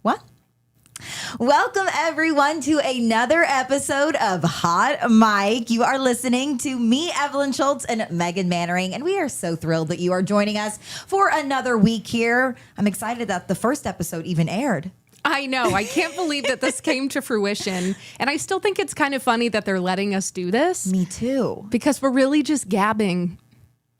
What? Welcome, everyone, to another episode of Hot Mic. You are listening to me, Evelyn Schultz, and Megan Mannering, and we are so thrilled that you are joining us for another week here. I'm excited that the first episode even aired. I know. I can't believe that this came to fruition. And I still think it's kind of funny that they're letting us do this. Me too. Because we're really just gabbing.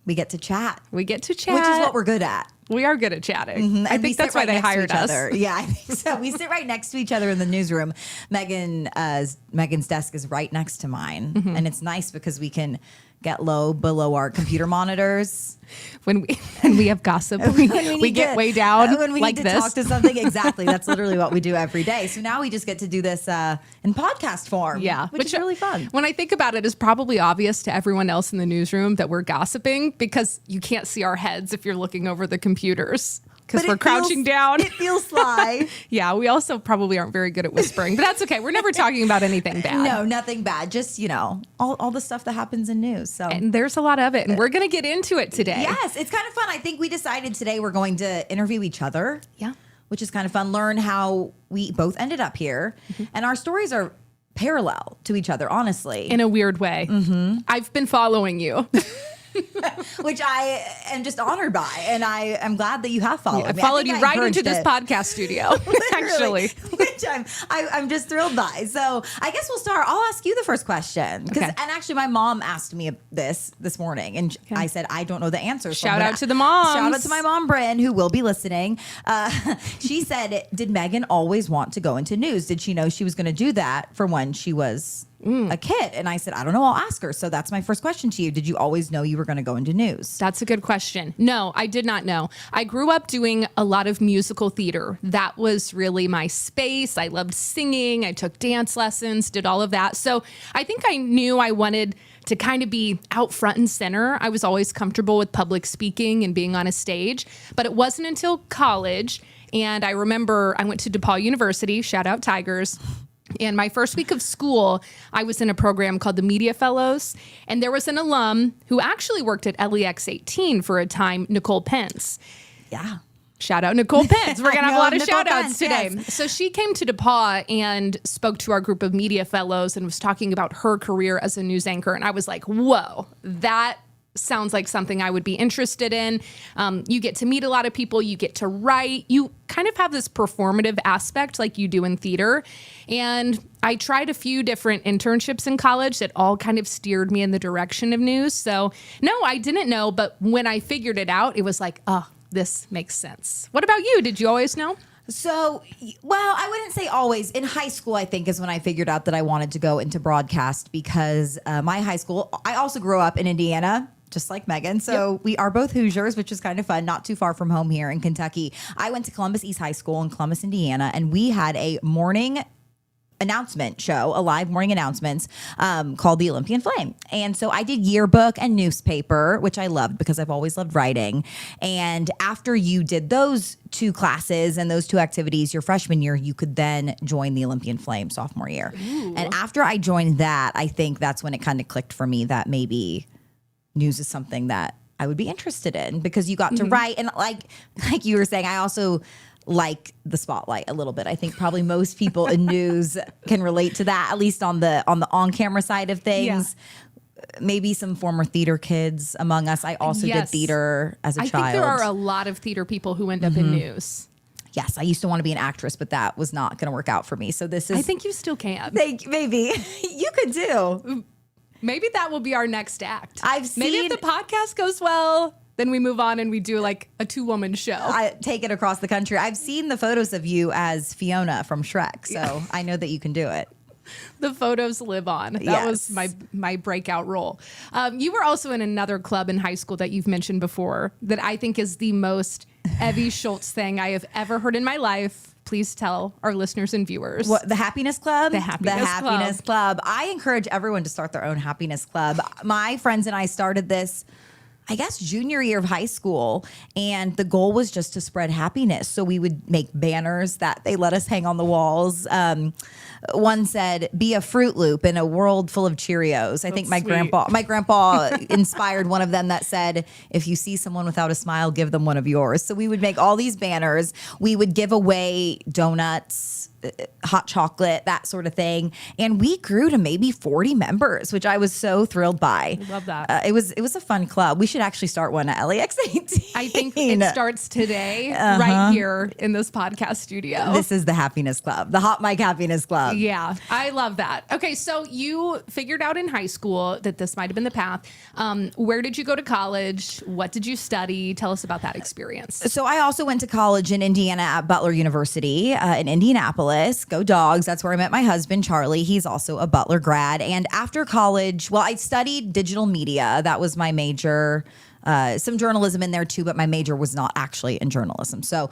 We get to chat. Which is what we're good at. We are good at chatting. Mm-hmm. I think that's why they hired us. Yeah, I think so. We sit right next to each other in the newsroom. Megan's desk is right next to mine. Mm-hmm. And it's nice because we can get low below our computer monitors. When we have gossip, we get way down when we like need to this. talk to something. Exactly. That's literally what we do every day. So now we just get to do this in podcast form. Yeah. Which is really fun. When I think about it, it's probably obvious to everyone else in the newsroom that we're gossiping because you can't see our heads if you're looking over the computers. Because we're crouching down. It feels sly. Yeah, we also probably aren't very good at whispering, but that's okay. We're never talking about anything bad. No, nothing bad. Just, all the stuff that happens in news. So, and there's a lot of it, and we're going to get into it today. Yes, it's kind of fun. I think we decided today we're going to interview each other. Yeah. Which is kind of fun. Learn how we both ended up here. Mm-hmm. And our stories are parallel to each other, honestly. In a weird way. Mm-hmm. I've been following you. Which I am just honored by, and I am glad that you have followed me. I followed you right into this podcast studio, actually. Which I'm just thrilled by. So I guess we'll start. I'll ask you the first question. Okay. And actually, my mom asked me this morning, and I said, I don't know the answer. So Shout out to the moms. Shout out to my mom, Bryn, who will be listening. She said, did Megan always want to go into news? Did she know she was going to do that for when she was a kid? And I said, I don't know. I'll ask her. So that's my first question to you. Did you always know you were going to go into news? That's a good question. No, I did not know. I grew up doing a lot of musical theater. That was really my space. I loved singing. I took dance lessons, did all of that. So I think I knew I wanted to kind of be out front and center. I was always comfortable with public speaking and being on a stage, but it wasn't until college. And I remember I went to DePaul University, shout out Tigers. And my first week of school, I was in a program called the Media Fellows. And there was an alum who actually worked at LEX 18 for a time, Nicole Pence. Yeah. Shout out Nicole Pence. We're going to have a lot of Nicole shout outs Pence, today. yes. So she came to DePaul and spoke to our group of media fellows and was talking about her career as a news anchor. And I was like, whoa, that sounds like something I would be interested in. You get to meet a lot of people. You get to write. You kind of have this performative aspect like you do in theater. And I tried a few different internships in college that all kind of steered me in the direction of news. So no, I didn't know. But when I figured it out, it was like, oh, this makes sense. What about you? Did you always know? So, well, I wouldn't say always. In high school, I think, is when I figured out that I wanted to go into broadcast because my high school, I also grew up in Indiana, just like Megan. So we are both Hoosiers, which is kind of fun, not too far from home here in Kentucky. I went to Columbus East High School in Columbus, Indiana, and we had a morning announcement show, a live morning announcements called the Olympian Flame. And so I did yearbook and newspaper, which I loved because I've always loved writing. And after you did those two classes and those two activities your freshman year, you could then join the Olympian Flame sophomore year. Ooh. And after I joined that, I think that's when it kind of clicked for me that maybe news is something that I would be interested in because you got to write. And like you were saying, I also like the spotlight a little bit. I think probably most people in news can relate to that, at least on the on-camera side of things. Yeah. Maybe some former theater kids among us. I also did theater as a child. I think there are a lot of theater people who end up in news. Yes, I used to want to be an actress, but that was not going to work out for me. So this is... I think you still can. Maybe. You could too. Maybe that will be our next act. Maybe if the podcast goes well, then we move on and we do like a 2-woman show. I take it across the country. I've seen the photos of you as Fiona from Shrek, so I know that you can do it. The photos live on. That was my breakout role. You were also in another club in high school that you've mentioned before that I think is the most Evie Schultz thing I have ever heard in my life. Please tell our listeners and viewers. What, the Happiness Club? The Happiness Club. I encourage everyone to start their own Happiness Club. My friends and I started this, I guess, junior year of high school. And the goal was just to spread happiness. So we would make banners that they let us hang on the walls. One said, "Be a Fruit Loop in a world full of Cheerios." I think my grandpa inspired one of them that said, "If you see someone without a smile, give them one of yours." So we would make all these banners. We would give away donuts, hot chocolate, that sort of thing. And we grew to maybe 40 members, which I was so thrilled by. I love that. It was a fun club. We should actually start one at LAX 18. I think it starts today, right here in this podcast studio. This is the Happiness Club, the Hot Mic Happiness Club. Yeah, I love that. Okay, so you figured out in high school that this might have been the path. Where did you go to college? What did you study? Tell us about that experience. So I also went to college in Indiana at Butler University in Indianapolis. Go Dogs. That's where I met my husband, Charlie. He's also a Butler grad. And after college, well, I studied digital media. That was my major. Some journalism in there too, but my major was not actually in journalism. So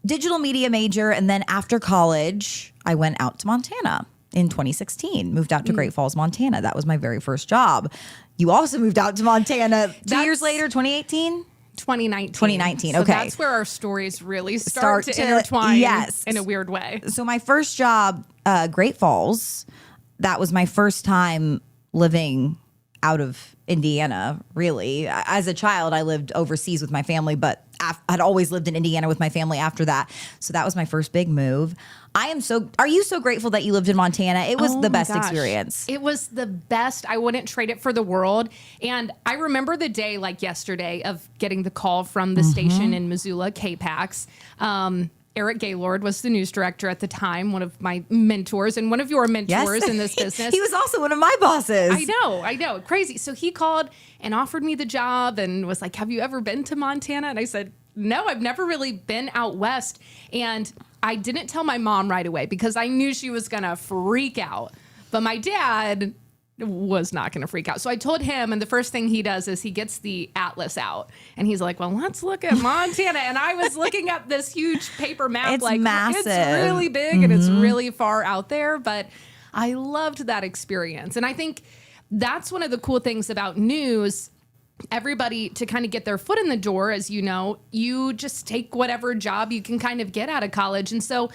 digital media major. And then after college, I went out to Montana in 2016, moved out to Great Falls, Montana. That was my very first job. You also moved out to Montana 2 years later, 2018? 2019. Okay. So that's where our stories really start to intertwine in a weird way. So my first job, Great Falls, that was my first time living out of Indiana, really. As a child, I lived overseas with my family, but I'd always lived in Indiana with my family after that. So that was my first big move. Are you so grateful that you lived in Montana? It was the best experience. It was the best. I wouldn't trade it for the world. And I remember the day like yesterday of getting the call from the station in Missoula, KPAX. Eric Gaylord was the news director at the time, one of my mentors and one of your mentors in this business. He was also one of my bosses. I know. Crazy. So he called and offered me the job and was like, "Have you ever been to Montana?" And I said, "No, I've never really been out west." And I didn't tell my mom right away because I knew she was going to freak out. But my dad was not going to freak out. So I told him, and the first thing he does is he gets the atlas out and he's like, "Well, let's look at Montana." And I was looking at this huge paper map. It's like massive. It's really big and it's really far out there. But I loved that experience. And I think that's one of the cool things about news. Everybody, to kind of get their foot in the door, as you know, you just take whatever job you can kind of get out of college. And so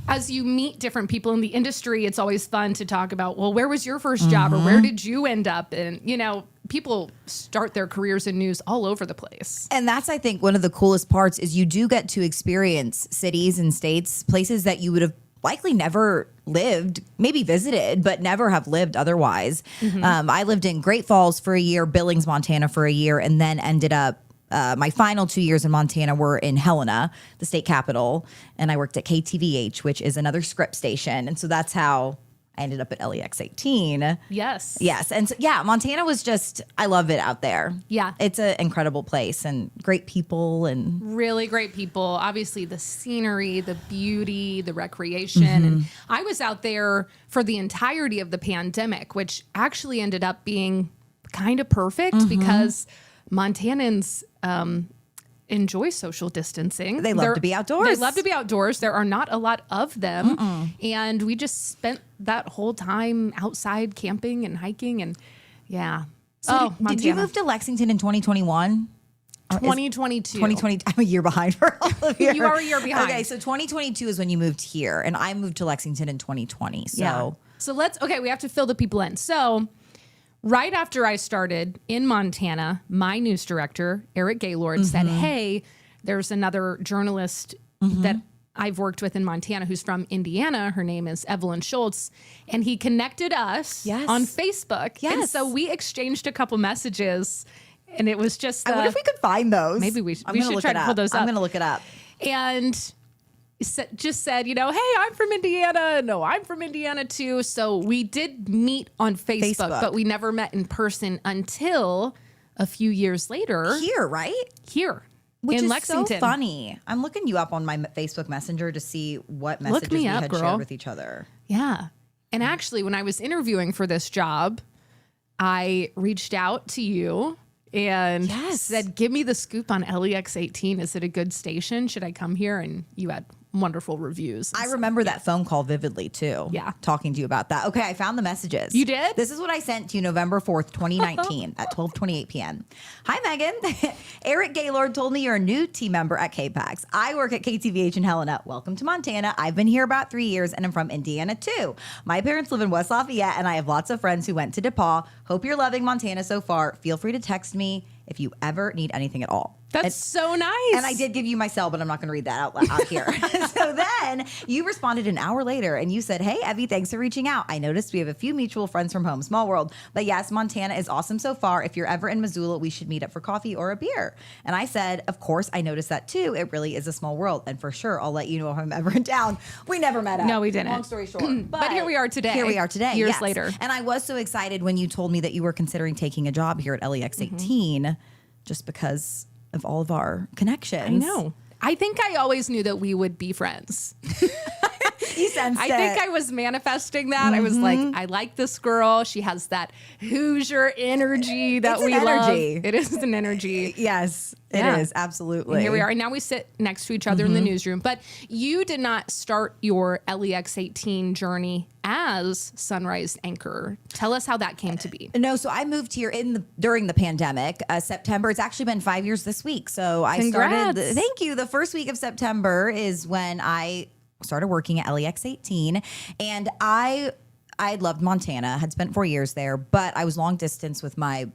as you meet different people in the industry, it's always fun to talk about, well, where was your first job or where did you end up? And, you know, people start their careers in news all over the place. And that's, I think, one of the coolest parts is you do get to experience cities and states, places that you would have likely never lived, maybe visited, but never have lived otherwise. I lived in Great Falls for a year, Billings, Montana for a year, and then ended up my final 2 years in Montana were in Helena, the state capital, and I worked at KTVH, which is another script station. And so that's how I ended up at LEX 18. Yes. And so, Montana was just, I love it out there. Yeah. It's an incredible place and great people and really great people. Obviously the scenery, the beauty, the recreation. And I was out there for the entirety of the pandemic, which actually ended up being kind of perfect because Montanans enjoy social distancing. They love to be outdoors. There are not a lot of them. And we just spent that whole time outside camping and hiking and So did you move to Lexington in 2021? 2022. 2020. I'm a year behind for all of you. You are a year behind. Okay, so 2022 is when you moved here, and I moved to Lexington in 2020. So we have to fill the people in. So right after I started in Montana, my news director, Eric Gaylord, said, "Hey, there's another journalist that I've worked with in Montana who's from Indiana. Her name is Evelyn Schultz." And he connected us on Facebook. And so we exchanged a couple messages. And it was just I wonder if we could find those. Maybe we should try to pull those up. I'm going to look it up. And just said, "Hey, I'm from Indiana. No, I'm from Indiana too." So we did meet on Facebook, but we never met in person until a few years later. Here, right? Here. Which in is Lexington. so funny. I'm looking you up on my Facebook Messenger to see what messages we had shared with each other. Yeah. And actually, when I was interviewing for this job, I reached out to you and said, "Give me the scoop on LEX 18. Is it a good station? Should I come here?" And you had wonderful reviews. I remember that phone call vividly too. Yeah. Talking to you about that. Okay, I found the messages. You did? This is what I sent to you November 4th, 2019 at 12:28 p.m. Hi, Megan. Eric Gaylord told me you're a new team member at K-Pax. I work at KTVH in Helena. Welcome to Montana. I've been here about 3 years and I'm from Indiana too. My parents live in West Lafayette and I have lots of friends who went to DePaul. Hope you're loving Montana so far. Feel free to text me if you ever need anything at all. That's so nice. And I did give you my cell, but I'm not going to read that out here. So then you responded an hour later and you said, hey, Evie, thanks for reaching out. I noticed we have a few mutual friends from home. Small world. But yes, Montana is awesome so far. If you're ever in Missoula, we should meet up for coffee or a beer. And I said, of course, I noticed that too. It really is a small world. And for sure, I'll let you know if I'm ever in town. We never met up. No, we didn't. Long story short. But here we are today. Here we are today. Years yes. later. And I was so excited when you told me that you were considering taking a job here at LEX 18 just because of all of our connections. I know. I think I always knew that we would be friends. You sensed I it. think I was manifesting that. I was like, I like this girl. She has that Hoosier energy that It's an we energy. love. It is an energy. Yes, Yeah. it is. Absolutely. And here we are. And now we sit next to each other in the newsroom. But you did not start your LEX 18 journey as Sunrise anchor. Tell us how that came to be. No, so I moved here during the pandemic, September. It's actually been 5 years this week. So I Congrats. started. Thank you. The first week of September is when I started working at LEX 18, and I loved Montana. Had spent 4 years there, but I was long distance with my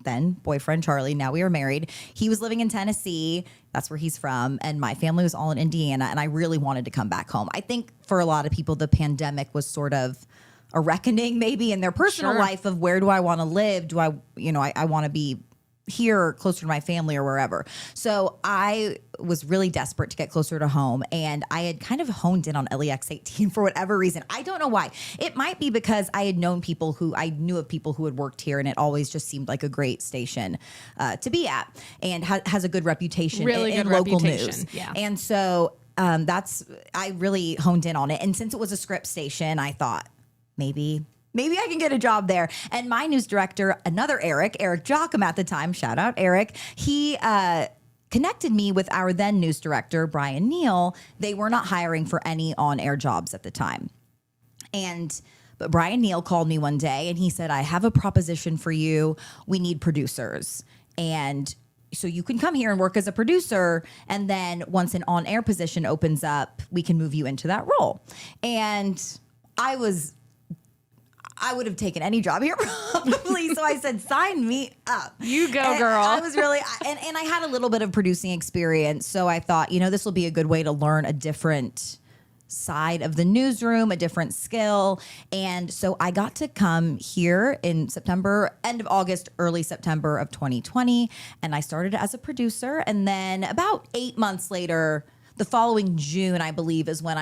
then boyfriend Charlie. Now we are married. He was living in Tennessee. That's where he's from. And my family was all in Indiana. And I really wanted to come back home. I think for a lot of people, the pandemic was sort of a reckoning maybe in their personal Sure. life of where do I want to live? Do I want to be here or closer to my family or wherever. So I was really desperate to get closer to home, and I had kind of honed in on LEX 18 for whatever reason. I don't know why. It might be because I had known people who I knew of people who had worked here, and it always just seemed like a great station to be at, and has a good reputation Really in good local reputation, news. yeah. And so I really honed in on it. And since it was a script station, I thought maybe I can get a job there. And my news director, another Eric Jocham at the time, shout out Eric, he connected me with our then news director, Brian Neal. They were not hiring for any on-air jobs at the time. But Brian Neal called me one day and he said, I have a proposition for you. We need producers. And so you can come here and work as a producer. And then once an on-air position opens up, we can move you into that role. And I would have taken any job here probably. So I said, sign me up. You go, And girl. I was really, and I had a little bit of producing experience. So I thought, this will be a good way to learn a different side of the newsroom, a different skill. And so I got to come here in September, end of August, early September of 2020. And I started as a producer. And then about 8 months later, the following June, I believe, is when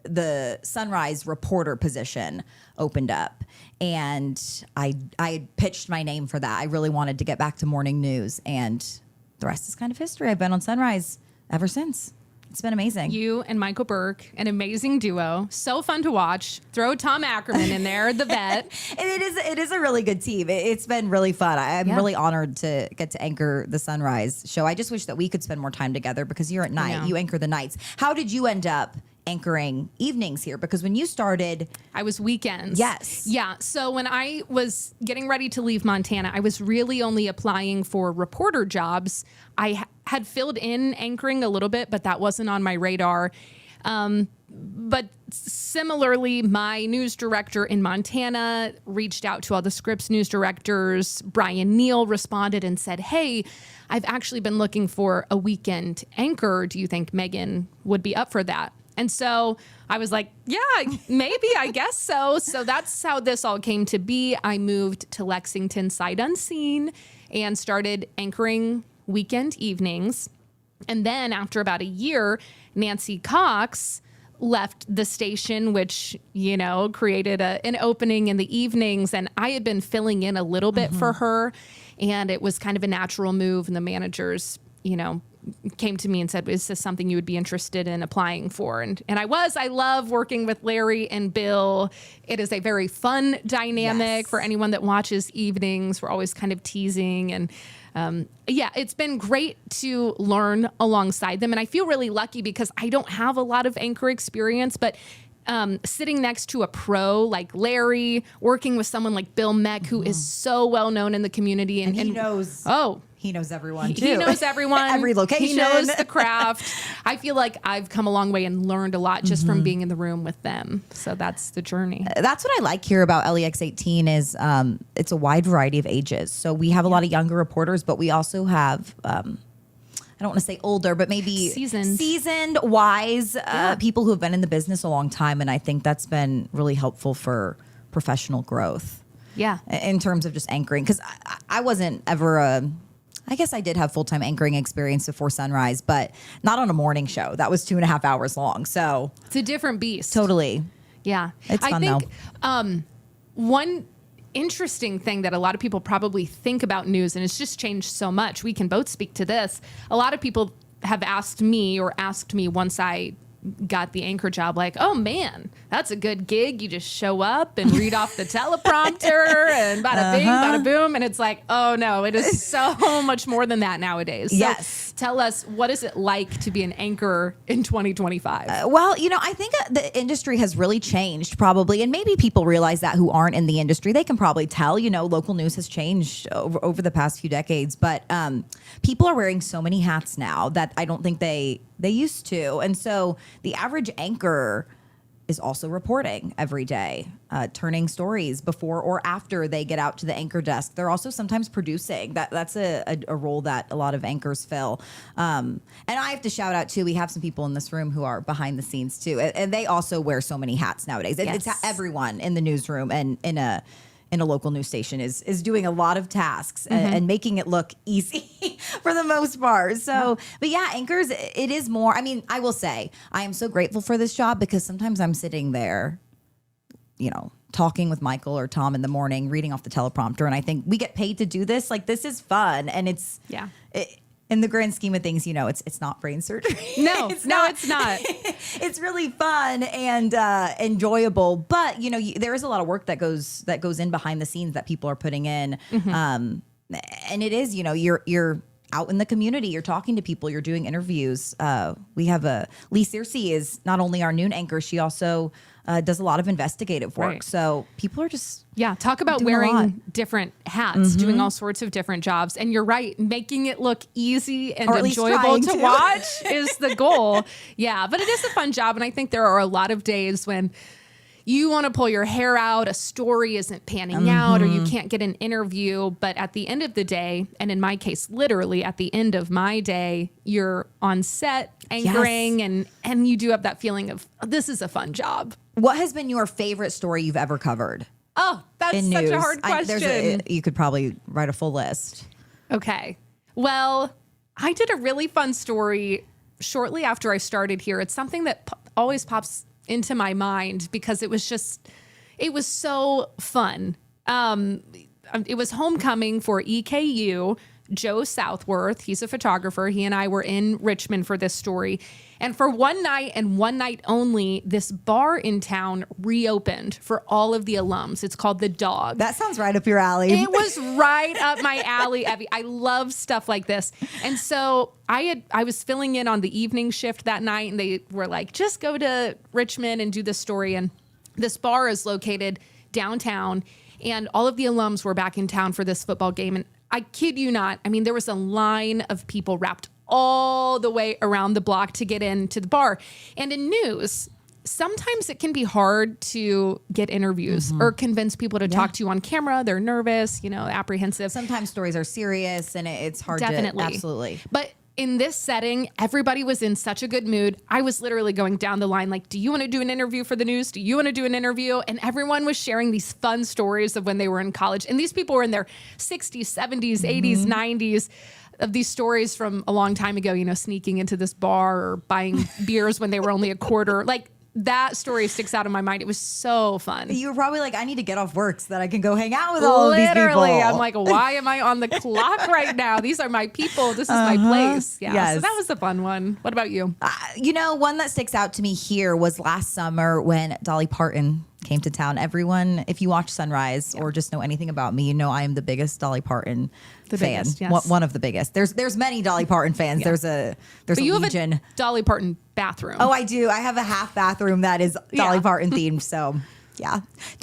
the Sunrise reporter position opened up, and I had pitched my name for that. I really wanted to get back to morning news, and the rest is kind of history. I've been on Sunrise ever since. It's been amazing. You and Michael Burke, an amazing duo. So fun to watch. Throw Tom Ackerman in there, the vet. It is a really good team. It's been really fun. I'm really honored to get to anchor the Sunrise show. I just wish that we could spend more time together because you're at night. You anchor the nights. How did you end up anchoring evenings here? Because when you started, I was weekends. Yes. Yeah. So when I was getting ready to leave Montana, I was really only applying for reporter jobs. I had filled in anchoring a little bit, but that wasn't on my radar. But similarly, my news director in Montana reached out to all the Scripps news directors. Brian Neal responded and said, hey, I've actually been looking for a weekend anchor. Do you think Megan would be up for that? And so I was like, yeah, maybe, I guess so. So that's how this all came to be. I moved to Lexington sight unseen and started anchoring weekend evenings. And then after about a year, Nancy Cox left the station, which, created an opening in the evenings. And I had been filling in a little bit for her. And it was kind of a natural move. And the managers, came to me and said, is this something you would be interested in applying for? And I love working with Larry and Bill. It is a very fun dynamic for anyone that watches evenings. We're always kind of teasing and it's been great to learn alongside them. And I feel really lucky because I don't have a lot of anchor experience, but sitting next to a pro like Larry, working with someone like Bill Meck, who is so well known in the community. And he knows. Oh, he knows everyone too. He knows everyone. Every location. He knows the craft. I feel like I've come a long way and learned a lot just from being in the room with them. So that's the journey. That's what I like here about LEX18 is it's a wide variety of ages. So we have a lot of younger reporters, but we also have I don't want to say older, but maybe seasoned, wise people who have been in the business a long time. And I think that's been really helpful for professional growth. Yeah. In terms of just anchoring. Because I wasn't ever I guess I did have full-time anchoring experience before Sunrise, but not on a morning show. That was 2.5 hours long. So it's a different beast. Totally. Yeah. It's fun, though. One interesting thing that a lot of people probably think about news, and it's just changed so much. We can both speak to this. A lot of people have asked me once I got the anchor job, like, oh man, that's a good gig. You just show up and read off the teleprompter and bada bing, bada boom. And it's like, oh no, it is so much more than that nowadays. Yes. So tell us, what is it like to be an anchor in 2025? Well, I think the industry has really changed probably. And maybe people realize that who aren't in the industry, they can probably tell, local news has changed over the past few decades. But people are wearing so many hats now that I don't think they used to. And so the average anchor is also reporting every day, turning stories before or after they get out to the anchor desk. They're also sometimes producing. That's a role that a lot of anchors fill. And I have to shout out, too, we have some people in this room who are behind the scenes, too. And they also wear so many hats nowadays. Yes. It's everyone in the newsroom and in a local news station is doing a lot of tasks and making it look easy for the most part. So, but yeah, anchors, it is more. I mean, I will say I am so grateful for this job because sometimes I'm sitting there, talking with Michael or Tom in the morning, reading off the teleprompter. And I think we get paid to do this. Like, this is fun. And it's, in the grand scheme of things, it's not brain surgery. No, it's not. It's really fun and enjoyable, but there is a lot of work that goes in behind the scenes that people are putting in, and it is you're out in the community, you're talking to people, you're doing interviews. We have Lee Searcy is not only our noon anchor, she also does a lot of investigative work. Right. So people are just talk about wearing different hats, doing all sorts of different jobs. And you're right, making it look easy and enjoyable to watch is the goal. Yeah, but it is a fun job. And I think there are a lot of days when you want to pull your hair out, a story isn't panning out, or you can't get an interview. But at the end of the day, and in my case, literally at the end of my day, you're on set anchoring and you do have that feeling of, this is a fun job. What has been your favorite story you've ever covered? Oh, that's such news? A hard question. You could probably write a full list. Okay. Well, I did a really fun story shortly after I started here. It's something that always pops into my mind because it was so fun. It was homecoming for EKU. Joe Southworth, he's a photographer. He and I were in Richmond for this story. And for one night and one night only, this bar in town reopened for all of the alums. It's called The Dog. That sounds right up your alley. It was right up my alley, Evie. I love stuff like this. And so I was filling in on the evening shift that night, and they were like, just go to Richmond and do this story. And this bar is located downtown, and all of the alums were back in town for this football game. And I kid you not, I mean, there was a line of people wrapped all the way around the block to get into the bar. And in news, sometimes it can be hard to get interviews or convince people to talk to you on camera. They're nervous, apprehensive. Sometimes stories are serious and it's hard Definitely. to... Absolutely. But in this setting, everybody was in such a good mood. I was literally going down the line like, do you want to do an interview for the news? Do you want to do an interview? And everyone was sharing these fun stories of when they were in college. And these people were in their 60s, 70s, 80s, 90s. Of these stories from a long time ago, sneaking into this bar or buying beers when they were only a quarter. Like, that story sticks out in my mind. It was so fun. You were probably like, I need to get off work so that I can go hang out with all of these people. Literally, I'm like, why am I on the clock right now? These are my people. This is my place. Yeah, Yes. so that was a fun one. What about you? One that sticks out to me here was last summer when Dolly Parton came to town. Everyone, if you watch Sunrise or just know anything about me, you know I am the biggest Dolly Parton fan. biggest, yes. One of the biggest. There's many Dolly Parton fans. There's a You have legion. a Dolly Parton bathroom. Oh, I do. I have a half bathroom that is Dolly Parton themed. So, yeah.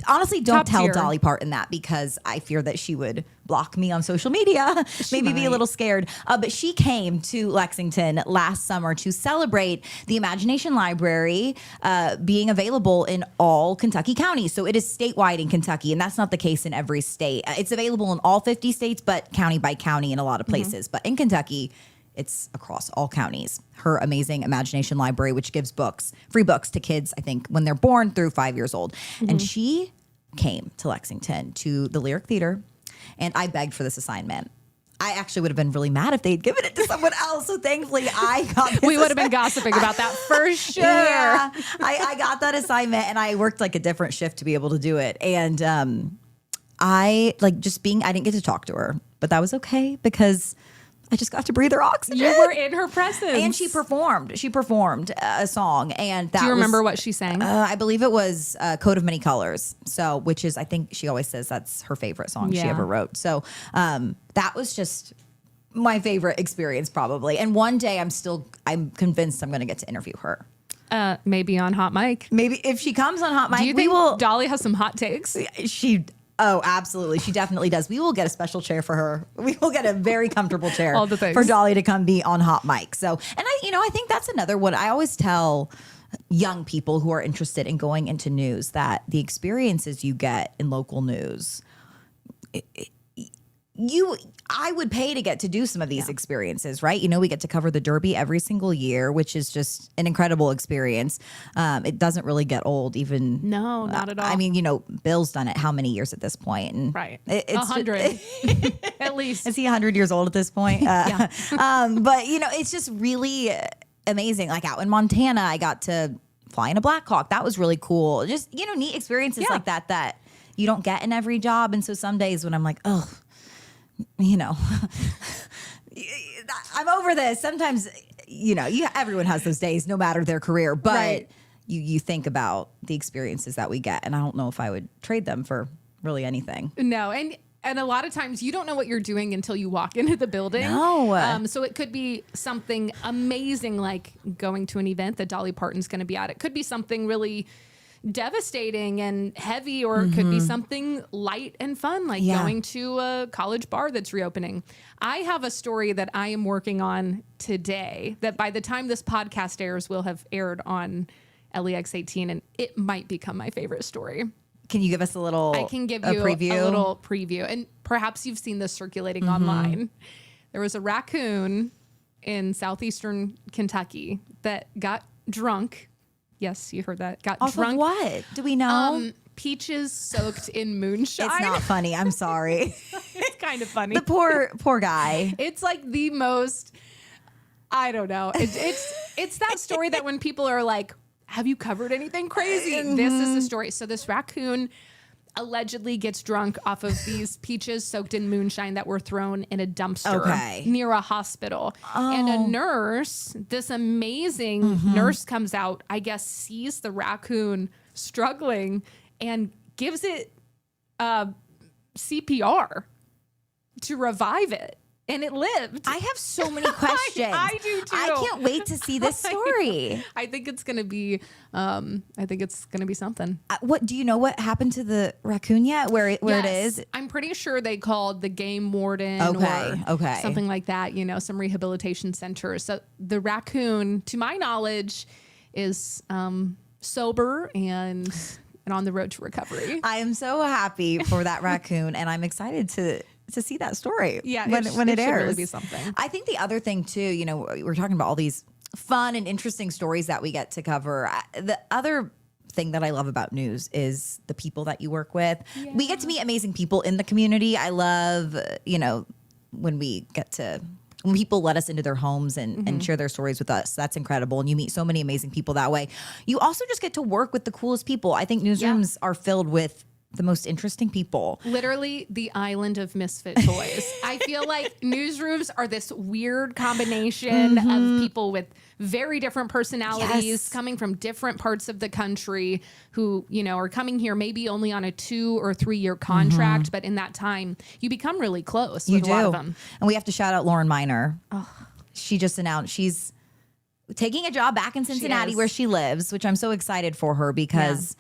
Honestly, don't Top tell tier. Dolly Parton that because I fear that she would block me on social media. Maybe be a might. little scared. But she came to Lexington last summer to celebrate the Imagination Library being available in all Kentucky counties. So it is statewide in Kentucky, and that's not the case in every state. It's available in all 50 states, but county by county in a lot of places. But in Kentucky, it's across all counties. Her amazing Imagination Library, which gives free books to kids, I think, when they're born through 5 years old. And she came to Lexington to the Lyric Theater, and I begged for this assignment. I actually would have been really mad if they'd given it to someone else. So thankfully, I got this. We would have been gossiping about that for sure. Yeah, I got that assignment, and I worked like a different shift to be able to do it. And I didn't get to talk to her, but that was okay because I just got to breathe her oxygen. You were in her presence. And she performed. She performed a song, and that. Do you remember what she sang? I believe it was "Coat of Many Colors." So, which is, I think she always says that's her favorite song she ever wrote. So, that was just my favorite experience, probably. And one day, I'm convinced I'm going to get to interview her. Maybe on Hot Mic. Maybe if she comes on Hot Mic, Do you think Dolly has some hot takes? Oh, absolutely. She definitely does. We will get a special chair for her. We will get a very comfortable chair All the things. for Dolly to come be on Hot Mic. So, and I think that's another one. I always tell young people who are interested in going into news that the experiences you get in local news, I would pay to get to do some of these experiences, right? We get to cover the Derby every single year, which is just an incredible experience. It doesn't really get old, even. No, not at all. I mean, Bill's done it how many years at this point? And Right. It's 100 at least. Is he 100 years old at this point? Yeah. But, it's just really amazing. Like out in Montana, I got to fly in a Black Hawk. That was really cool. Just, neat experiences like that you don't get in every job. And so some days when I'm like, oh, I'm over this. Sometimes, everyone has those days, no matter their career. But Right. you think about the experiences that we get, and I don't know if I would trade them for really anything. No, and a lot of times you don't know what you're doing until you walk into the building. No. So it could be something amazing like going to an event that Dolly Parton's going to be at. It could be something really devastating and heavy, or it could be something light and fun, like going to a college bar that's reopening. I have a story that I am working on today that by the time this podcast airs will have aired on LEX 18, and it might become my favorite story. Can you give us a little I can give you preview? a little preview, and perhaps you've seen this circulating online. There was a raccoon in southeastern Kentucky that got drunk. Yes, you heard that. Got Off drunk. of what? Do we know? Peaches soaked in moonshine. It's not funny. I'm sorry. It's kind of funny. The poor guy. It's like the most, I don't know. It's that story that when people are like, have you covered anything crazy? This is the story. So this raccoon allegedly gets drunk off of these peaches soaked in moonshine that were thrown in a dumpster near a hospital. And a nurse, this amazing nurse comes out, I guess sees the raccoon struggling and gives it CPR to revive it. And it lived. I have so many questions. I do too. I can't wait to see this story. I think it's gonna be. Something. What do you know? What happened to the raccoon yet? Where it is? I'm pretty sure they called the game warden or something like that. Some rehabilitation center. So the raccoon, to my knowledge, is sober and on the road to recovery. I am so happy for that raccoon, and I'm excited to see that story. Yeah, when it should airs. really be something. I think the other thing too, we're talking about all these fun and interesting stories that we get to cover. The other thing that I love about news is the people that you work with. Yeah. We get to meet amazing people in the community. I love, when we get to when people let us into their homes and share their stories with us. That's incredible. And you meet so many amazing people that way. You also just get to work with the coolest people. I think newsrooms are filled with the most interesting people. Literally the island of misfit toys. I feel like newsrooms are this weird combination of people with very different personalities coming from different parts of the country who, you know, are coming here maybe only on a 2 or 3 year contract. But in that time, you become really close with a lot of them. And we have to shout out Lauren Miner. She just announced she's taking a job back in Cincinnati where she lives, which I'm so excited for her because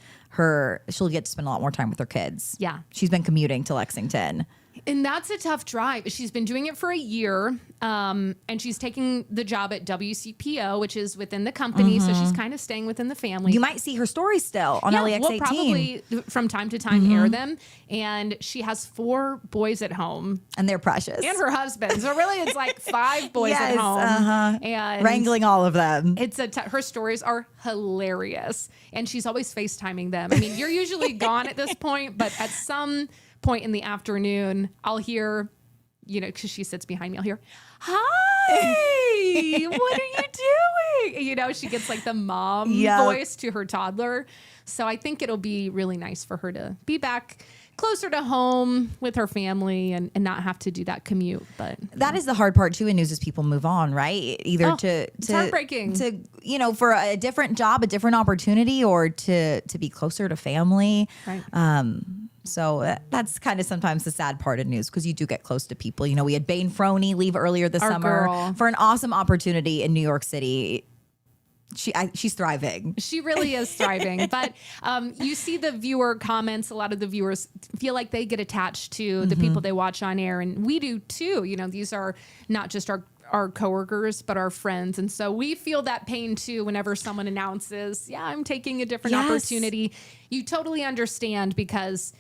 she'll get to spend a lot more time with her kids. Yeah. She's been commuting to Lexington. And that's a tough drive. She's been doing it for a year, and she's taking the job at WCPO, which is within the company. So she's kind of staying within the family. You might see her stories still on LEX 18. We'll probably from time to time air them. And she has 4 boys at home. And they're precious. And her husband. So really it's like 5 boys at home. And wrangling all of them. It's her stories are hilarious. And she's always FaceTiming them. I mean, you're usually gone at this point, but at some point in the afternoon, I'll hear, you know, because she sits behind me, I'll hear, "Hi, what are you doing?" You know, she gets like the mom voice to her toddler. So I think it'll be really nice for her to be back closer to home with her family and not have to do that commute. But that is the hard part too in news is people move on, right? Either it's heartbreaking to, you know, for a different job, a different opportunity, or to be closer to family. Right. So that's kind of sometimes the sad part of news because you do get close to people. You know, we had Bane Froney leave earlier this summer for an awesome opportunity in New York City. She's thriving. She really is thriving. But you see the viewer comments. A lot of the viewers feel like they get attached to the people they watch on air. And we do too. You know, these are not just our coworkers, but our friends. And so we feel that pain too whenever someone announces, I'm taking a different opportunity. You totally understand because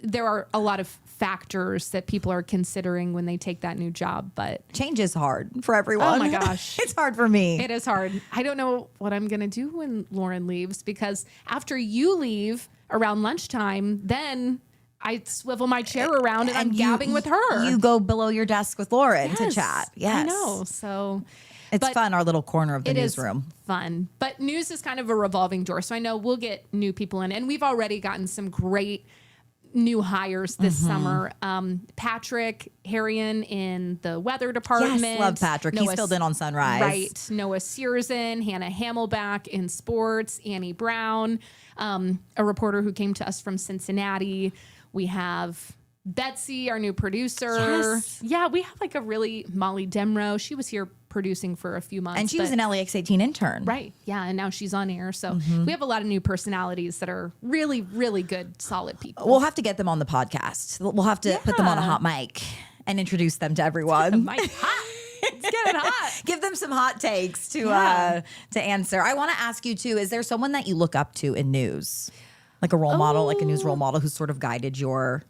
there are a lot of factors that people are considering when they take that new job, but change is hard for everyone. Oh my gosh. It's hard for me. It is hard. I don't know what I'm going to do when Lauren leaves because after you leave around lunchtime, then I swivel my chair around and I'm gabbing with her. You go below your desk with Lauren to chat. Yes. I know. So it's fun, our little corner of the newsroom. It is fun. But news is kind of a revolving door. So I know we'll get new people in and we've already gotten some great new hires this summer. Patrick Harrion in the weather department. Yes, love Patrick. He's filled in on Sunrise. Right. Noah Searson, Hannah Hamelback in sports, Annie Brown, a reporter who came to us from Cincinnati. We have Betsy, our new producer. Yes. Yeah, we have like a really Molly Demrow. She was here producing for a few months. And she was an LEX 18 intern. Right. Yeah. And now she's on air. So we have a lot of new personalities that are really, really good, solid people. We'll have to get them on the podcast. We'll have to put them on a hot mic and introduce them to everyone. Let's get it hot. Give them some hot takes to answer. I want to ask you too, is there someone that you look up to in news? Like a role model, like a news role model who's sort of guided your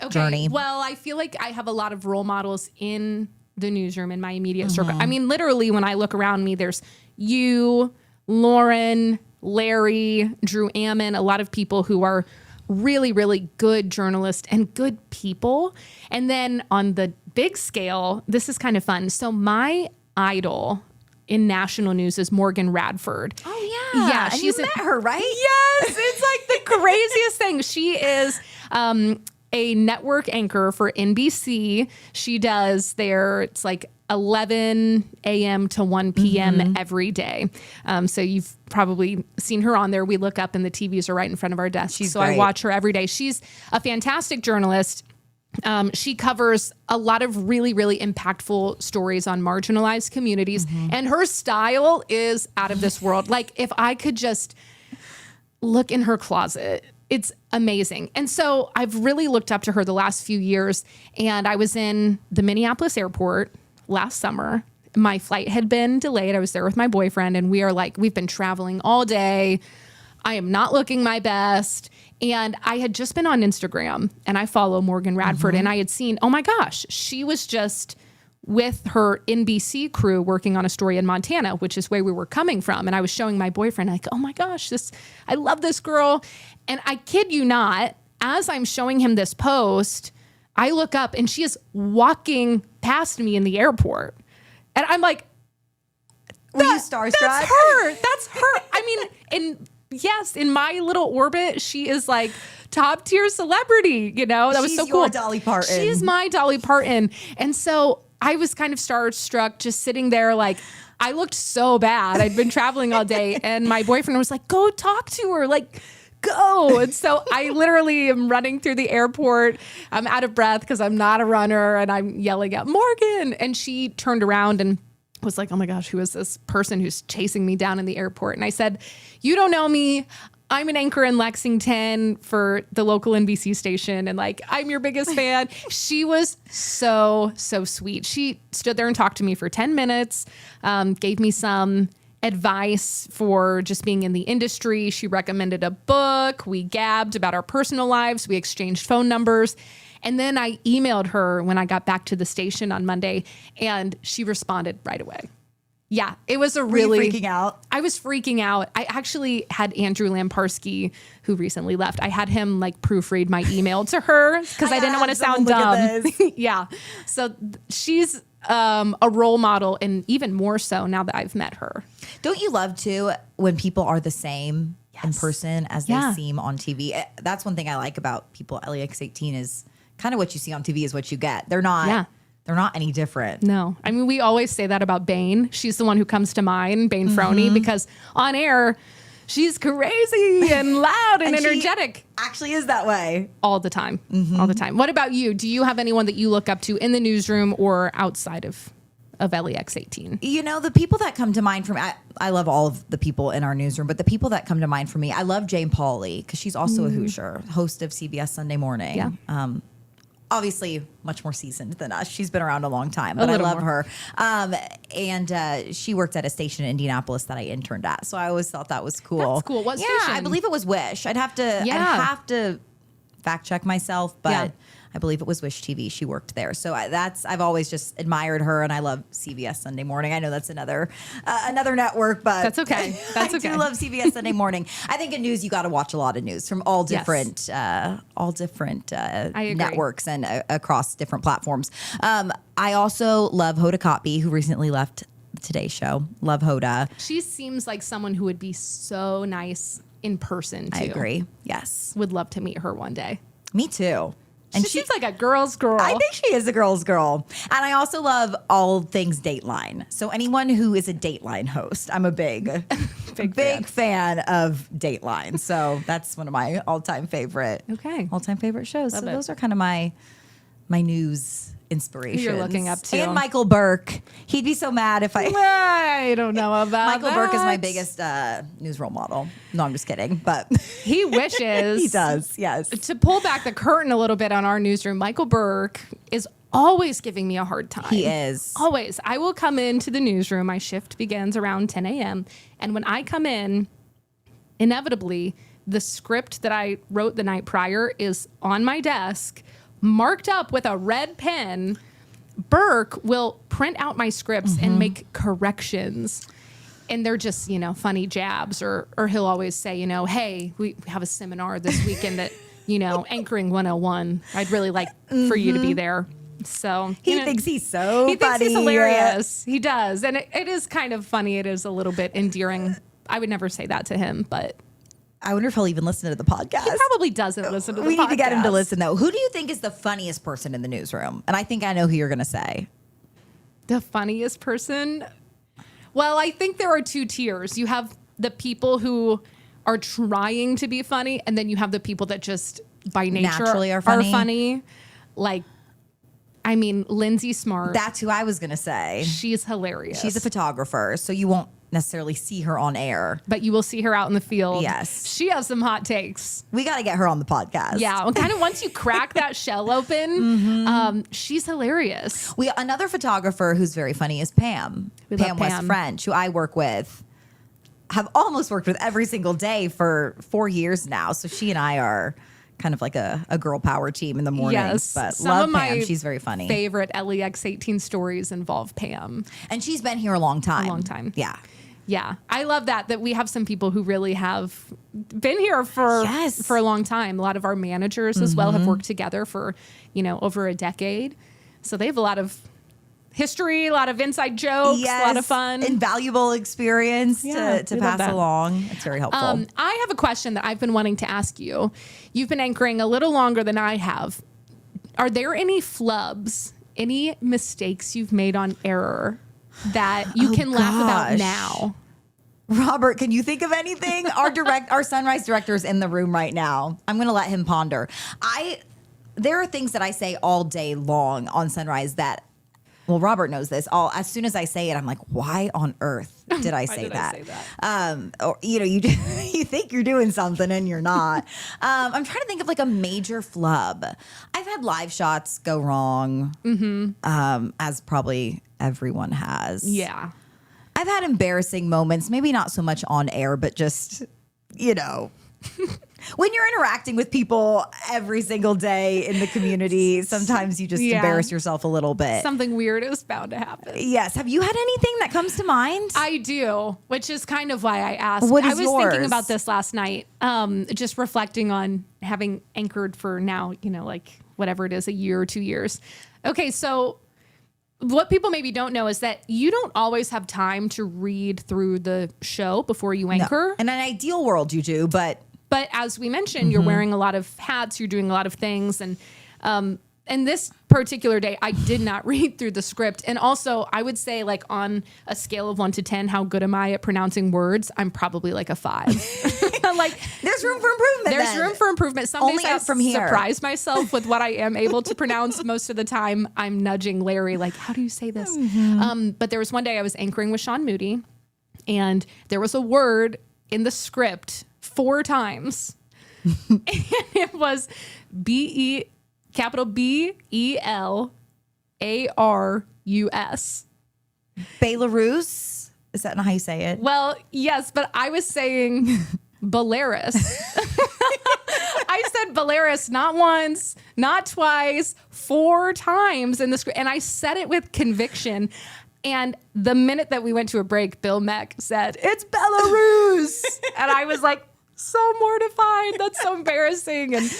journey? Well, I feel like I have a lot of role models in the newsroom in my immediate circle. I mean, literally when I look around me, there's you, Lauren, Larry, Drew Ammon, a lot of people who are really, really good journalists and good people. And then on the big scale, this is kind of fun. So my idol in national news is Morgan Radford. Oh yeah. Yeah. And you met her, right? Yes. It's like the craziest thing. She is, a network anchor for NBC. She does it's like 11 a.m. to 1 p.m. every day. So you've probably seen her on there. We look up and the TVs are right in front of our desks. She's so great. I watch her every day. She's a fantastic journalist. She covers a lot of really, really impactful stories on marginalized communities. And her style is out of this world. Like if I could just look in her closet, it's amazing. And so I've really looked up to her the last few years. And I was in the Minneapolis airport last summer. My flight had been delayed. I was there with my boyfriend and we've been traveling all day. I am not looking my best. And I had just been on Instagram and I follow Morgan Radford and I had seen, oh my gosh, she was just with her NBC crew working on a story in Montana, which is where we were coming from. And I was showing my boyfriend, like, oh my gosh, I love this girl. And I kid you not, as I'm showing him this post, I look up and she is walking past me in the airport. And I'm like, were you starstruck? That's her. That's her. I mean, in my little orbit, she is like top tier celebrity, you know? That was so cool. She's your Dolly Parton. She's my Dolly Parton. And so I was kind of starstruck just sitting there like, I looked so bad. I'd been traveling all day and my boyfriend was like, go talk to her. Like, go. And so I literally am running through the airport. I'm out of breath because I'm not a runner and I'm yelling at Morgan. And she turned around and was like, oh my gosh, who is this person who's chasing me down in the airport? And I said, you don't know me. I'm an anchor in Lexington for the local NBC station. And like, I'm your biggest fan. She was so sweet. She stood there and talked to me for 10 minutes, gave me some advice for just being in the industry. She recommended a book. We gabbed about our personal lives. We exchanged phone numbers. And then I emailed her when I got back to the station on Monday and she responded right away. Yeah, it was a really... Were you freaking out? I was freaking out. I actually had Andrew Lamparski, who recently left. I had him like proofread my email to her because I didn't want to sound dumb. Yeah. So she's a role model and even more so now that I've met her. Don't you love too when people are the same in person as they seem on TV? That's one thing I like about people at LEX18 is kind of what you see on TV is what you get. They're not any different. No. I mean, we always say that about Bane. She's the one who comes to mind, Bane Froney, because on air, she's crazy and loud and energetic. She actually is that way. All the time. All the time. What about you? Do you have anyone that you look up to in the newsroom or outside of LEX18? You know, the people that come to mind for me, I love all of the people in our newsroom, but the people that come to mind for me, I love Jane Pauley because she's also a Hoosier, host of CBS Sunday Morning. Yeah. Obviously much more seasoned than us. She's been around a long time, but I love her. And she worked at a station in Indianapolis that I interned at. So I always thought that was cool. That's cool. What yeah, station? I believe it was Wish. I'd have to fact check myself, but I believe it was Wish TV. She worked there. So I've always just admired her, and I love CBS Sunday Morning. I know that's another network, but that's okay. I do love CBS Sunday Morning. I think in news you got to watch a lot of news from all different networks and across different platforms. I also love Hoda Kotb, who recently left the Today Show. Love Hoda. She seems like someone who would be so nice in person too. I agree. Yes, would love to meet her one day. Me too. And she seems like a girl's girl. I think she is a girl's girl. And I also love all things Dateline. So anyone who is a Dateline host, I'm a big fan of Dateline. So that's one of my all-time favorite shows. So those are kind of my news inspirations. Who you're looking up to. And Michael Burke. He'd be so mad if I don't know about Michael Burke is my biggest news role model. No, I'm just kidding. But he wishes. He does, yes. To pull back the curtain a little bit on our newsroom, Michael Burke is always giving me a hard time. He is. Always. I will come into the newsroom. My shift begins around 10 a.m. And when I come in, inevitably, the script that I wrote the night prior is on my desk, marked up with a red pen. Burke will print out my scripts and make corrections. And they're just, funny jabs. Or he'll always say, hey, we have a seminar this weekend at, Anchoring 101. I'd really like for you to be there. So he thinks he's so funny. He thinks he's hilarious. He does. And it is kind of funny. It is a little bit endearing. I would never say that to him, but I wonder if he'll even listen to the podcast. He probably doesn't listen to the podcast. We need to get him to listen, though. Who do you think is the funniest person in the newsroom? And I think I know who you're going to say. The funniest person? Well, I think there are two tiers. You have the people who are trying to be funny, and then you have the people that just by nature naturally are funny. Like, I mean, Lindsay Smart. That's who I was going to say. She's hilarious. She's a photographer, so you won't necessarily see her on air, but you will see her out in the field. Yes, she has some hot takes. We got to get her on the podcast. Yeah, well, kind of once you crack that shell open, she's hilarious. Another photographer who's very funny is Pam. Pam West French, who I work with, have almost worked with every single day for 4 years now. So she and I are kind of like a girl power team in the mornings. Yes, but some love of Pam. my She's very funny. Favorite LEX18 stories involve Pam, and she's been here a long time. Yeah, I love that we have some people who really have been here for a long time. A lot of our managers as well have worked together for, over a decade. So they have a lot of history, a lot of inside jokes, a lot of fun. Invaluable experience Yeah, to we love pass that. along. It's very helpful. I have a question that I've been wanting to ask you. You've been anchoring a little longer than I have. Are there any flubs, any mistakes you've made on error that you can laugh about gosh. now? Robert, can you think of anything? Our Sunrise director is in the room right now. I'm going to let him ponder. There are things that I say all day long on Sunrise that, well, Robert knows this. As soon as I say it, I'm like, why on earth did I say that? Or, you think you're doing something and you're not. I'm trying to think of like a major flub. I've had live shots go wrong, as probably everyone has. Yeah. I've had embarrassing moments, maybe not so much on air, but just, when you're interacting with people every single day in the community, sometimes you just embarrass yourself a little bit. Something weird is bound to happen. Yes. Have you had anything that comes to mind? I do, which is kind of why I asked. What is I was yours? thinking about this last night, just reflecting on having anchored for now, like whatever it is, a year or 2 years. Okay, so what people maybe don't know is that you don't always have time to read through the show before you anchor. In an ideal world, you do, but as we mentioned, you're wearing a lot of hats, you're doing a lot of things. And this particular day, I did not read through the script. And also, I would say, like, on a scale of 1 to 10, how good am I at pronouncing words? I'm probably like a 5. Like, there's room for improvement. there's room for improvement. Some Only days up from here. surprise myself with what I am able to pronounce. Most of the time, I'm nudging Larry, like, how do you say this? But there was one day I was anchoring with Sean Moody, and there was a word in the script 4 times. And it was capital Belarus. Belarus? Is that not how you say it? Well, yes, but I was saying Belarus. I said Belarus not once, not twice, 4 times in the script. And I said it with conviction. And the minute that we went to a break, Bill Meck said, "It's Belarus." And I was like, so mortified. That's so embarrassing. And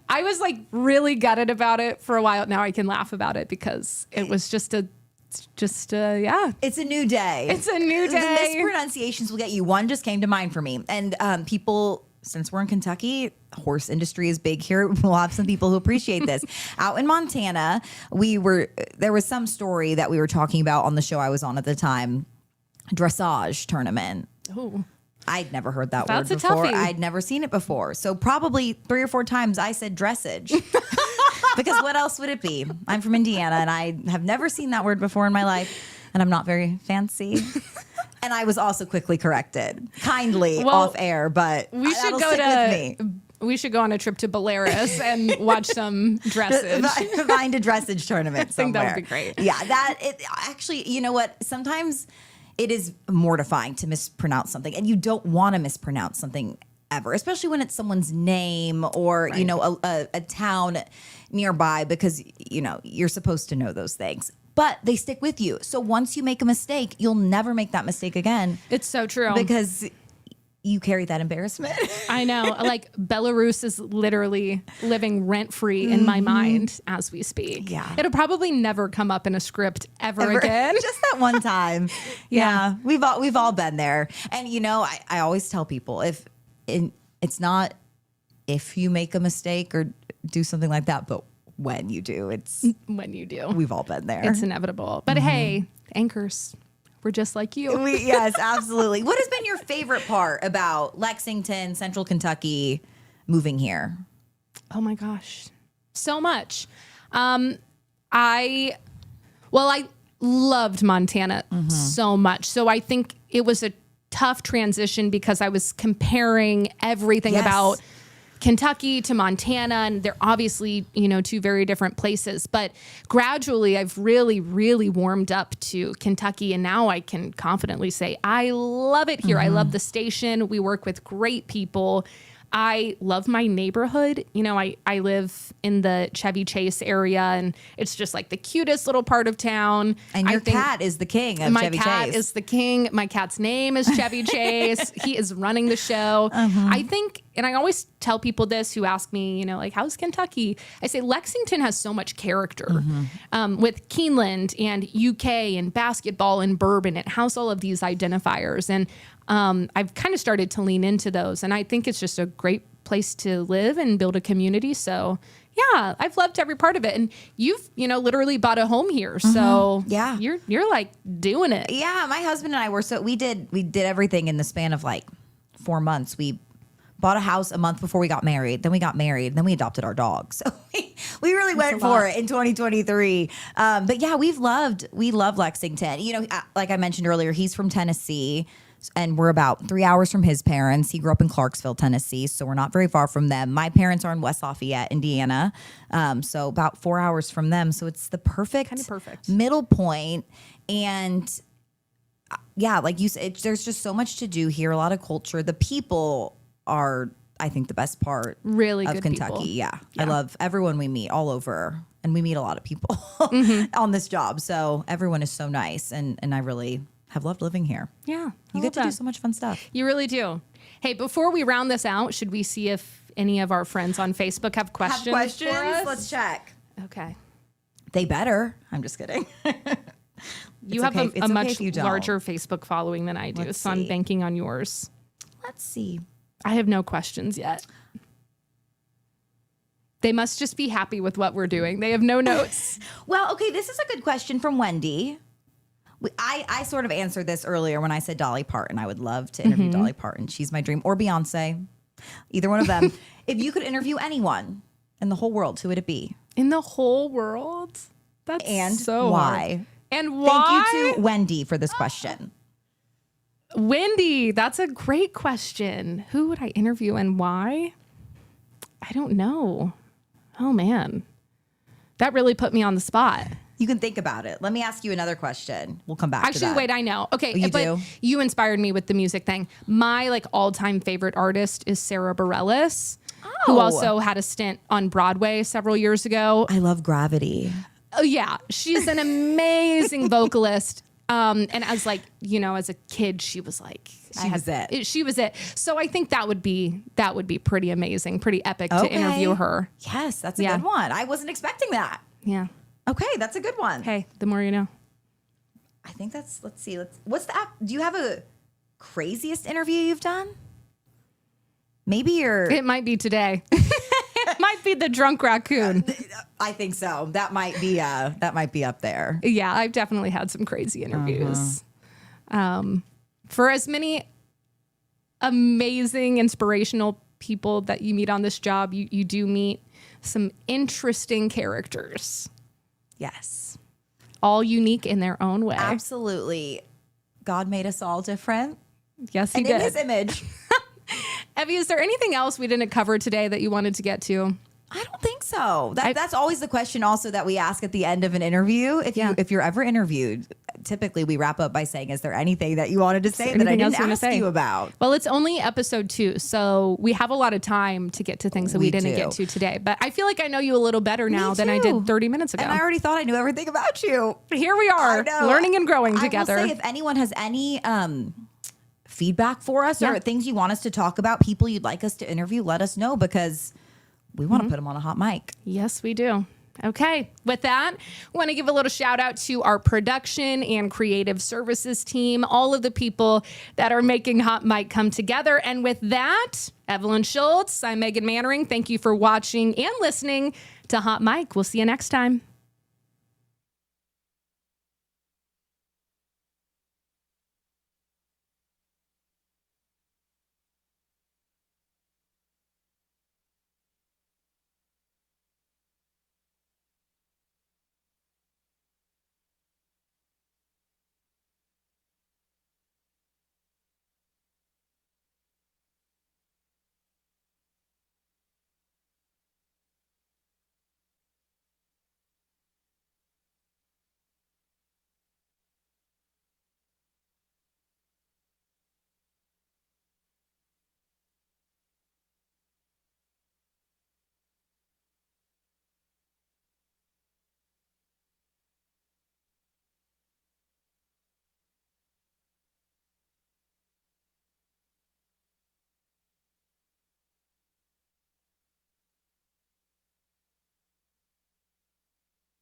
I was like really gutted about it for a while. Now I can laugh about it because it was just a It's a new day. It's a new The day. mispronunciations will get you. One just came to mind for me. And people, since we're in Kentucky, horse industry is big here. We'll have some people who appreciate this. Out in Montana, there was some story that we were talking about on the show I was on at the time, dressage tournament. Oh, I'd never heard that That's word a before. toughie. I'd never seen it before. So probably 3 or 4 times I said dressage. Because what else would it be? I'm from Indiana and I have never seen that word before in my life. And I'm not very fancy. And I was also quickly corrected, kindly off air, but we should that'll go stick with me. We should go on a trip to Belarus and watch some dressage. Find a dressage tournament I think that somewhere. would be great. Yeah, actually, you know what? Sometimes it is mortifying to mispronounce something, and you don't want to mispronounce something ever, especially when it's someone's name or a town nearby, because you're supposed to know those things. But they stick with you. So once you make a mistake, you'll never make that mistake again. It's so true. Because you carry that embarrassment. I know. Like, Belarus is literally living rent-free in my mind as we speak. Yeah. It'll probably never come up in a script ever again. Just that one time. Yeah. We've all been there. And I always tell people, it's not if you make a mistake or do something like that, but when you do, When you do. we've all been there. It's inevitable. But hey, anchors, we're just like you. Yes, absolutely. What has been your favorite part about Lexington, Central Kentucky, moving here? Oh my gosh. So much. I loved Montana so much. So I think it was a tough transition because I was comparing everything Yes. about Kentucky to Montana, and they're obviously, 2 very different places. But gradually, I've really, really warmed up to Kentucky, and now I can confidently say I love it here. I love the station. We work with great people. I love my neighborhood. You know, I live in the Chevy Chase area, and it's just like the cutest little part of town. And your cat is the king of Chevy Chase. My cat is the king. My cat's name is Chevy Chase. He is running the show. I think, and I always tell people this who ask me, you know, like, how's Kentucky? I say Lexington has so much character with Keeneland and UK and basketball and bourbon. It has all of these identifiers. And I've kind of started to lean into those. And I think it's just a great place to live and build a community. So yeah, I've loved every part of it. And you've, you know, literally bought a home here. So yeah, you're like doing it. Yeah. My husband and I were, we did everything in the span of like 4 months. We bought a house a month before we got married. Then we got married. Then we adopted our dog. So we really went for it in 2023. But yeah, we love Lexington. You know, like I mentioned earlier, he's from Tennessee. And we're about 3 hours from his parents. He grew up in Clarksville, Tennessee, so we're not very far from them. My parents are in West Lafayette, Indiana, so about 4 hours from them. So it's the perfect middle point. And yeah, like you said, there's just so much to do here, a lot of culture. The people are, I think, the best part really of good Kentucky. people. Yeah. I love everyone we meet all over. And we meet a lot of people on this job. So everyone is so nice. And I really have loved living here. Yeah. You get to do so much fun stuff. You really do. Hey, before we round this out, should we see if any of our friends on Facebook have questions? For us? Let's check. Okay. They better. I'm just kidding. You have a much larger Facebook following than I do, so I'm banking on yours. Let's see. I have no questions yet. They must just be happy with what we're doing. They have no notes. Well, okay, this is a good question from Wendy. I sort of answered this earlier when I said Dolly Parton. I would love to interview Dolly Parton. She's my dream. Or Beyonce. Either one of them. If you could interview anyone in the whole world, who would it be? In the whole world? That's so why? Hard. And why? Thank you to Wendy for this question. Wendy, that's a great question. Who would I interview and why? I don't know. Oh, man. That really put me on the spot. You can think about it. Let me ask you another question. We'll come back to that. Actually, wait, I know. Okay, you but you inspired me with the music thing. My like all-time favorite artist is Sarah Bareilles, who also had a stint on Broadway several years ago. I love Gravity. Oh yeah, she's an amazing vocalist. And as like, you know, as a kid, she was like, she was it. So I think that would be pretty amazing, pretty epic to interview her. Yes, that's a good one. I wasn't expecting that. Yeah. Okay, that's a good one. Hey, the more you know. I think that's, let's see. What's the app? Do you have a craziest interview you've done? Maybe it might be today. It might be the drunk raccoon. I think so. That might be up there. Yeah, I've definitely had some crazy interviews. For as many amazing, inspirational people that you meet on this job, you do meet some interesting characters. Yes. All unique in their own way. Absolutely. God made us all different. Yes, he did. In his image. Evie, is there anything else we didn't cover today that you wanted to get to? I don't think so. That's always the question also that we ask at the end of an interview. If you're ever interviewed, typically we wrap up by saying, is there anything that you wanted to say that I didn't ask you about? Well, it's only episode 2, so we have a lot of time to get to things that we didn't get to today. But I feel like I know you a little better now than I did 30 minutes ago. And I already thought I knew everything about you. Here we are, learning and growing together. I will say, if anyone has any feedback for us or things you want us to talk about, people you'd like us to interview, let us know, because we want to put them on a hot mic. Yes, we do. Okay. With that, I want to give a little shout out to our production and creative services team, all of the people that are making Hot Mic come together. And with that, Evelyn Schultz, I'm Megan Mannering. Thank you for watching and listening to Hot Mic. We'll see you next time.